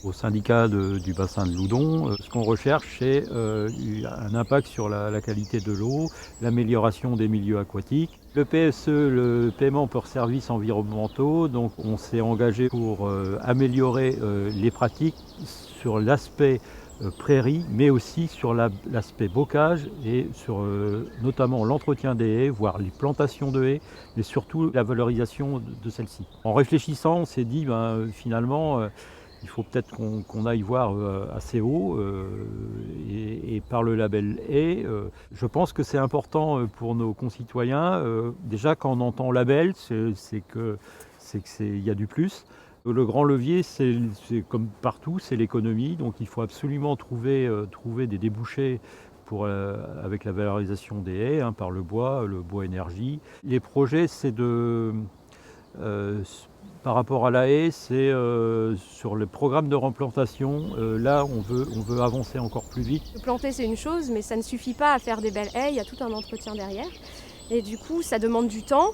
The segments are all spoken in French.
Au syndicat du bassin de Loudon, ce qu'on recherche, c'est un impact sur la qualité de l'eau, l'amélioration des milieux aquatiques. Le PSE, le paiement pour services environnementaux, donc on s'est engagé pour améliorer les pratiques sur l'aspect prairie, mais aussi sur l'aspect bocage et sur notamment l'entretien des haies, voire les plantations de haies, mais surtout la valorisation de celles-ci. En réfléchissant, on s'est dit finalement il faut peut-être qu'on aille voir assez haut et par le label haie. Je pense que c'est important pour nos concitoyens. Déjà quand on entend label, c'est qu'il y a du plus. Le grand levier, c'est comme partout, c'est l'économie. Donc il faut absolument trouver des débouchés avec la valorisation des haies, par le bois énergie. Les projets, c'est euh, par rapport à la haie, c'est sur le programme de replantation. Là, on veut avancer encore plus vite. Planter, c'est une chose, mais ça ne suffit pas à faire des belles haies, il y a tout un entretien derrière. Et du coup, ça demande du temps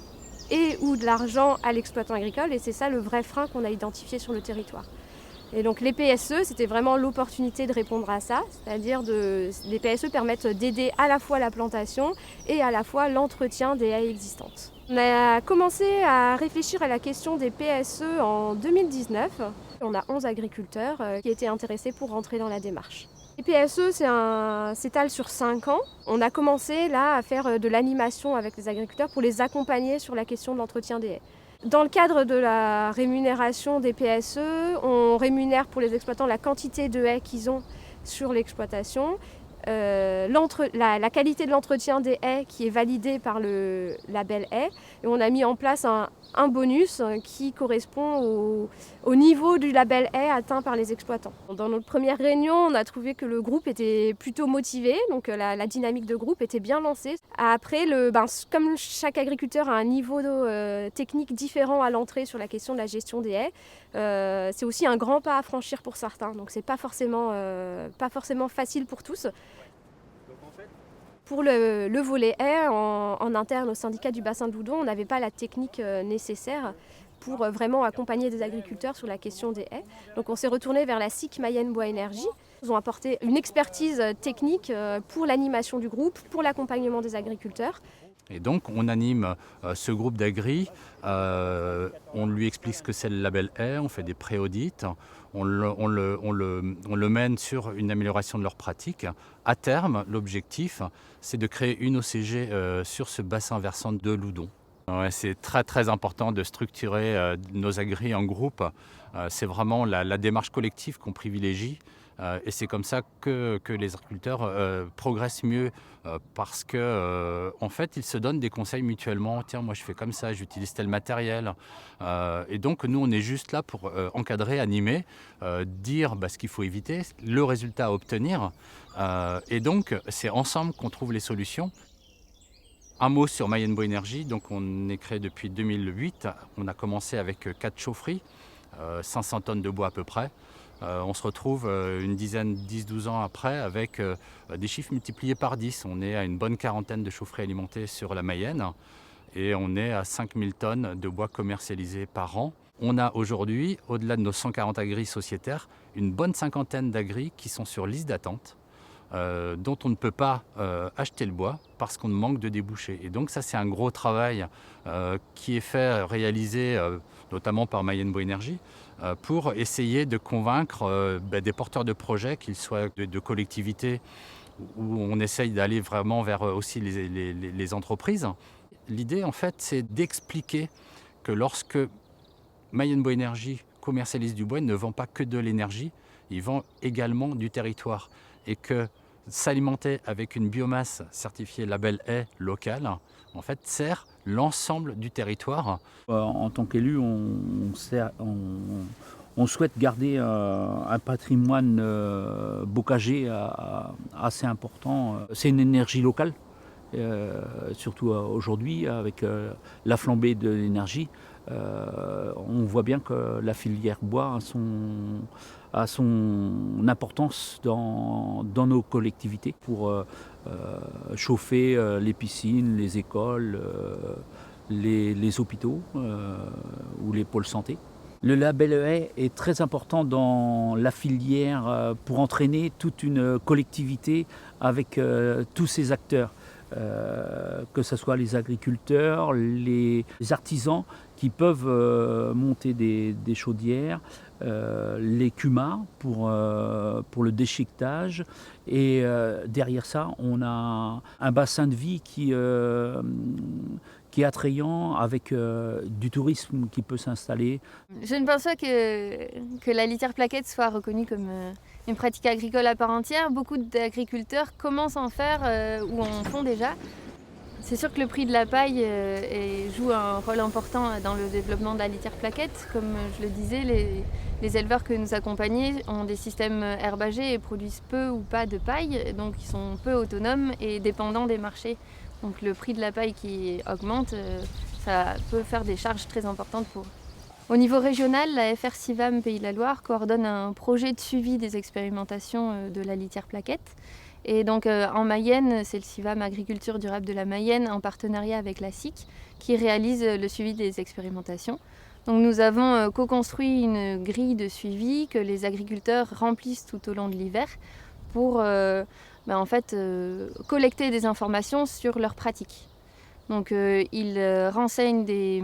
et ou de l'argent à l'exploitant agricole, et c'est ça le vrai frein qu'on a identifié sur le territoire. Et donc les PSE, c'était vraiment l'opportunité de répondre à ça, c'est-à-dire les PSE permettent d'aider à la fois la plantation et à la fois l'entretien des haies existantes. On a commencé à réfléchir à la question des PSE en 2019. On a 11 agriculteurs qui étaient intéressés pour rentrer dans la démarche. Les PSE s'étalent sur 5 ans. On a commencé là à faire de l'animation avec les agriculteurs pour les accompagner sur la question de l'entretien des haies. Dans le cadre de la rémunération des PSE, on rémunère pour les exploitants la quantité de haies qu'ils ont sur l'exploitation, la qualité de l'entretien des haies qui est validée par le label haie. Et on a mis en place un bonus qui correspond au niveau du label haie atteint par les exploitants. Dans notre première réunion, on a trouvé que le groupe était plutôt motivé, donc la dynamique de groupe était bien lancée. Après, comme chaque agriculteur a un niveau technique différent à l'entrée sur la question de la gestion des haies, c'est aussi un grand pas à franchir pour certains. Donc c'est pas forcément facile pour tous. Pour le volet haie, en interne au syndicat du bassin de Loudon, on n'avait pas la technique nécessaire pour vraiment accompagner des agriculteurs sur la question des haies. Donc on s'est retourné vers la SIC Mayenne Bois Énergie. Ils ont apporté une expertise technique pour l'animation du groupe, pour l'accompagnement des agriculteurs. Et donc on anime ce groupe d'agri, on lui explique ce que c'est le label haie, on fait des pré-audits, on le mène sur une amélioration de leurs pratiques. À terme, l'objectif, c'est de créer une OCG sur ce bassin versant de Loudon. Ouais, c'est très très important de structurer nos agris en groupe. C'est vraiment la démarche collective qu'on privilégie. Et c'est comme ça que les agriculteurs progressent mieux parce que en fait ils se donnent des conseils mutuellement. Tiens, moi je fais comme ça, j'utilise tel matériel. Et donc nous on est juste là pour encadrer, animer, dire ce qu'il faut éviter, le résultat à obtenir. Et donc c'est ensemble qu'on trouve les solutions. Un mot sur Mayenne Bois Énergie, donc on est créé depuis 2008. On a commencé avec 4 chaufferies, 500 tonnes de bois à peu près. On se retrouve une dizaine, 10-12 ans après avec des chiffres multipliés par 10. On est à une bonne quarantaine de chaufferies alimentées sur la Mayenne et on est à 5000 tonnes de bois commercialisés par an. On a aujourd'hui, au-delà de nos 140 agris sociétaires, une bonne cinquantaine d'agris qui sont sur liste d'attente. Dont on ne peut pas acheter le bois parce qu'on manque de débouchés. Et donc ça c'est un gros travail qui est fait, réalisé notamment par Mayenne Bois Énergie pour essayer de convaincre des porteurs de projets, qu'ils soient de collectivités où on essaye d'aller vraiment vers aussi les entreprises. L'idée en fait c'est d'expliquer que lorsque Mayenne Bois Énergie commercialise du bois, il ne vend pas que de l'énergie, il vend également du territoire. Et que s'alimenter avec une biomasse certifiée label haie locale, en fait, sert l'ensemble du territoire. En tant qu'élu, on souhaite garder un patrimoine bocager assez important. C'est une énergie locale, surtout aujourd'hui avec la flambée de l'énergie. On voit bien que la filière bois a son importance dans nos collectivités pour chauffer les piscines, les écoles, les hôpitaux ou les pôles santé. Le label haie est très important dans la filière pour entraîner toute une collectivité avec tous ces acteurs, que ce soit les agriculteurs, les artisans qui peuvent monter des chaudières, les cumas pour le déchiquetage. Et derrière ça, on a un bassin de vie qui est attrayant avec du tourisme qui peut s'installer. Je ne pense pas que la litière plaquette soit reconnue comme une pratique agricole à part entière. Beaucoup d'agriculteurs commencent à en faire ou en font déjà. C'est sûr que le prix de la paille joue un rôle important dans le développement de la litière plaquette. Comme je le disais, les éleveurs que nous accompagnons ont des systèmes herbagés et produisent peu ou pas de paille, donc ils sont peu autonomes et dépendants des marchés. Donc le prix de la paille qui augmente, ça peut faire des charges très importantes pour eux. Au niveau régional, la FR CIVAM Pays de la Loire coordonne un projet de suivi des expérimentations de la litière plaquette. Et donc en Mayenne, c'est le CIVAM Agriculture durable de la Mayenne en partenariat avec la SIC qui réalise le suivi des expérimentations. Donc nous avons co-construit une grille de suivi que les agriculteurs remplissent tout au long de l'hiver pour collecter des informations sur leurs pratiques. Donc ils renseignent des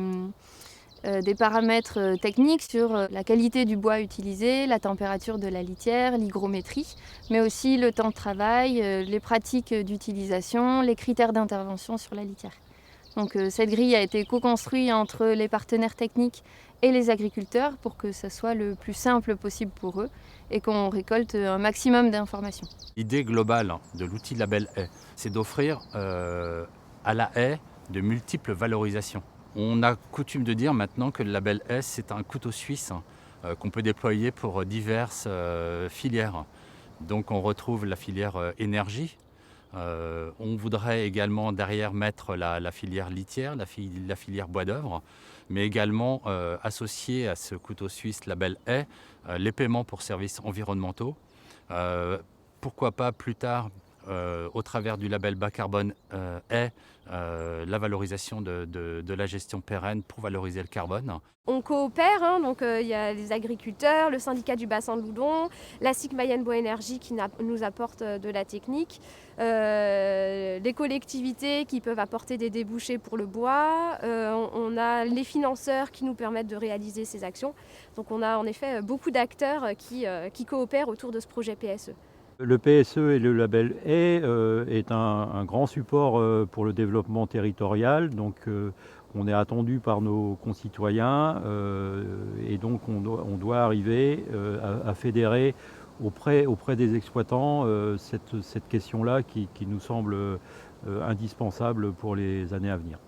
paramètres techniques sur la qualité du bois utilisé, la température de la litière, l'hygrométrie, mais aussi le temps de travail, les pratiques d'utilisation, les critères d'intervention sur la litière. Donc cette grille a été co-construite entre les partenaires techniques et les agriculteurs pour que ça soit le plus simple possible pour eux et qu'on récolte un maximum d'informations. L'idée globale de l'outil label haie, c'est d'offrir à la haie de multiples valorisations. On a coutume de dire maintenant que le label haie, c'est un couteau suisse qu'on peut déployer pour diverses filières. Donc on retrouve la filière énergie. On voudrait également derrière mettre la filière litière, la filière bois d'œuvre, mais également associer à ce couteau suisse label haie les paiements pour services environnementaux. Pourquoi pas plus tard, au travers du label bas carbone haie, la valorisation de la gestion pérenne pour valoriser le carbone. On coopère, donc il y a les agriculteurs, le syndicat du bassin de Loudon, la SIC Mayenne Bois Énergie qui nous apporte de la technique, les collectivités qui peuvent apporter des débouchés pour le bois, on a les financeurs qui nous permettent de réaliser ces actions. Donc on a en effet beaucoup d'acteurs qui coopèrent autour de ce projet PSE. Le PSE et le label haie est un grand support pour le développement territorial. Donc on est attendu par nos concitoyens et donc on doit arriver à fédérer auprès des exploitants cette question-là qui nous semble indispensable pour les années à venir.